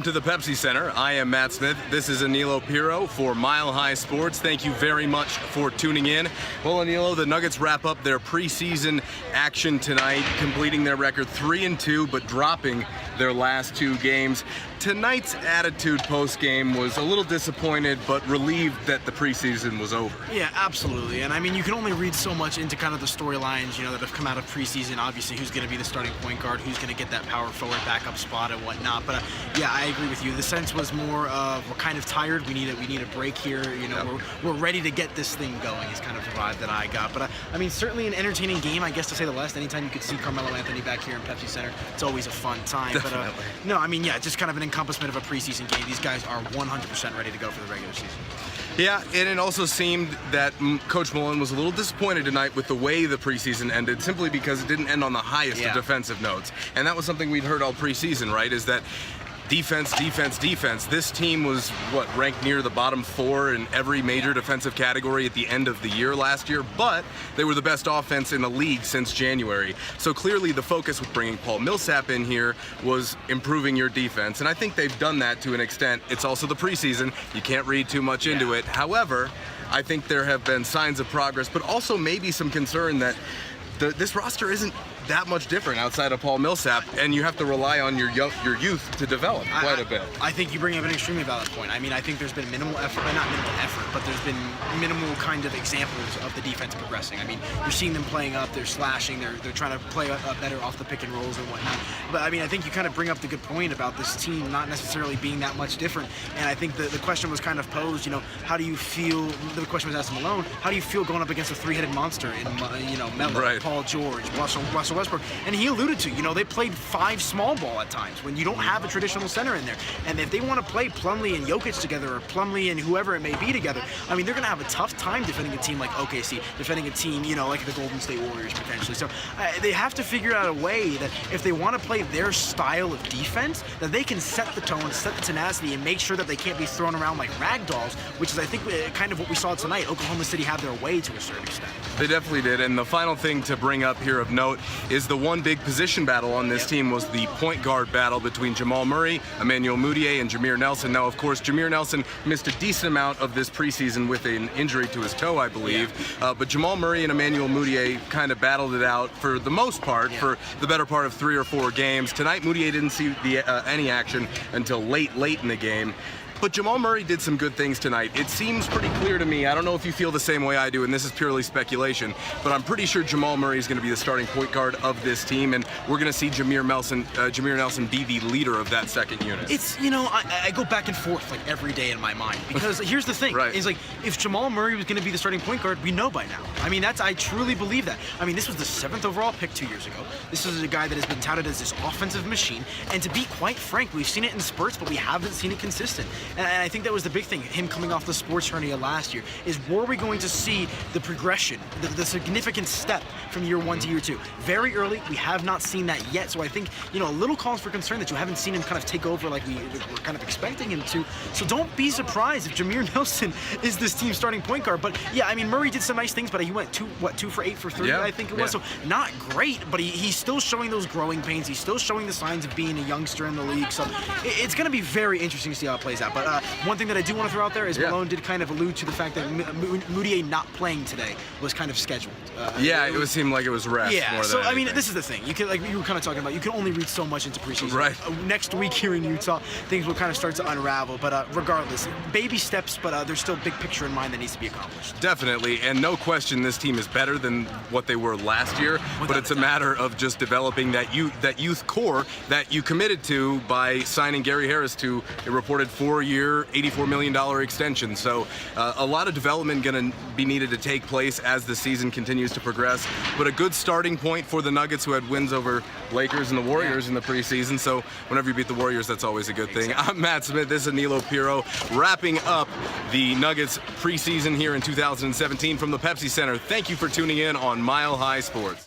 to the Pepsi Center. I am Matt Smith. This is Aniello Piro for Mile High Sports. Thank you very much for tuning in. Well, Aniello, the Nuggets wrap up their preseason action tonight, completing their record 3-2, but dropping their last two games. Tonight's attitude post-game was a little disappointed, but relieved that the preseason was over. Yeah, absolutely. And I mean, you can only read so much into kind of the storylines, that have come out of preseason. Obviously, who's going to be the starting point guard, who's going to get that power forward backup spot and whatnot. But yeah, I agree with you. The sense was more of we're kind of tired. We need a break here. We're ready to get this thing going. Is kind of the vibe that I got. But I mean, certainly an entertaining game, I guess, to say the least. Anytime you could see Carmelo Anthony back here in Pepsi Center, it's always a fun time. Definitely. But no, I mean, yeah, just kind of an encompassment of a preseason game. These guys are 100% ready to go for the regular season. Yeah, and it also seemed that Coach Malone was a little disappointed tonight with the way the preseason ended, simply because it didn't end on the highest of defensive notes. And that was something we'd heard all preseason, right, is that defense, defense, defense. This team was, ranked near the bottom 4 in every major defensive category at the end of the year last year, but they were the best offense in the league since January. So clearly the focus with bringing Paul Millsap in here was improving your defense, and I think they've done that to an extent. It's also the preseason. You can't read too much into it. However, I think there have been signs of progress, but also maybe some concern that this roster isn't that much different outside of Paul Millsap, and you have to rely on your youth to develop quite a bit. I think you bring up an extremely valid point. I mean, I think there's been minimal effort, not minimal effort, but there's been minimal kind of examples of the defense progressing. I mean, you're seeing them playing up, they're slashing, they're trying to play better off the pick and rolls and whatnot. But I mean, I think you kind of bring up the good point about this team not necessarily being that much different. And I think the question was kind of posed, how do you feel, the question was asked to Malone, how do you feel going up against a three-headed monster in, Melo, right, Paul George, Russell Westbrook? And he alluded to, they played 5 small ball at times when you don't have a traditional center in there. And if they want to play Plumlee and Jokic together, or Plumlee and whoever it may be together, I mean, they're going to have a tough time defending a team like OKC, defending a team, like the Golden State Warriors potentially. So they have to figure out a way that if they want to play their style of defense, that they can set the tone, set the tenacity, and make sure that they can't be thrown around like rag dolls, which is, I think, kind of what we saw tonight. Oklahoma City had their way to a certain extent. They definitely did. And the final thing to bring up here of note is the one big position battle on this team was the point guard battle between Jamal Murray, Emmanuel Mudiay, and Jameer Nelson. Now, of course, Jameer Nelson missed a decent amount of this preseason with an injury to his toe, I believe. But Jamal Murray and Emmanuel Mudiay kind of battled it out for the most part for the better part of 3 or 4 games. Tonight, Mudiay didn't see any action until late in the game. But Jamal Murray did some good things tonight. It seems pretty clear to me, I don't know if you feel the same way I do, and this is purely speculation, but I'm pretty sure Jamal Murray is going to be the starting point guard of this team, and we're going to see Jameer Nelson be the leader of that second unit. It's, I go back and forth like every day in my mind, because here's the thing, is like, if Jamal Murray was going to be the starting point guard, we know by now. I mean, I truly believe that. I mean, this was the 7th overall pick 2 years ago. This is a guy that has been touted as this offensive machine, and to be quite frank, we've seen it in spurts, but we haven't seen it consistent. And I think that was the big thing, him coming off the sports hernia last year, is were we going to see the progression, the significant step from year 1 to year 2? Very early, we have not seen that yet, so I think, a little cause for concern that you haven't seen him kind of take over like we were kind of expecting him to. So don't be surprised if Jameer Nelson is this team's starting point guard. But yeah, I mean, Murray did some nice things, but he went 2 for 8 for 3, I think it was. So not great, but he's still showing those growing pains. He's still showing the signs of being a youngster in the league. So it's going to be very interesting to see how it plays out. But one thing that I do want to throw out there is Malone did kind of allude to the fact that Mudiay not playing today was kind of scheduled. It would seem like it was rest more than anything. I mean, this is the thing. You can, like you were kind of talking about, you can only read so much into preseason. Right. Next week here in Utah, things will kind of start to unravel. But regardless, baby steps, but there's still a big picture in mind that needs to be accomplished. Definitely, and no question this team is better than what they were last year, but it's a matter of just developing that youth core that you committed to by signing Gary Harris to a reported 4-year, $84 million extension. So a lot of development going to be needed to take place as the season continues to progress, but a good starting point for the Nuggets, who had wins over Lakers and the Warriors in the preseason. So whenever you beat the Warriors, that's always a good thing. I'm Matt Smith. This is Aniello Piro, wrapping up the Nuggets preseason here in 2017 from the Pepsi Center. Thank you for tuning in on Mile High Sports.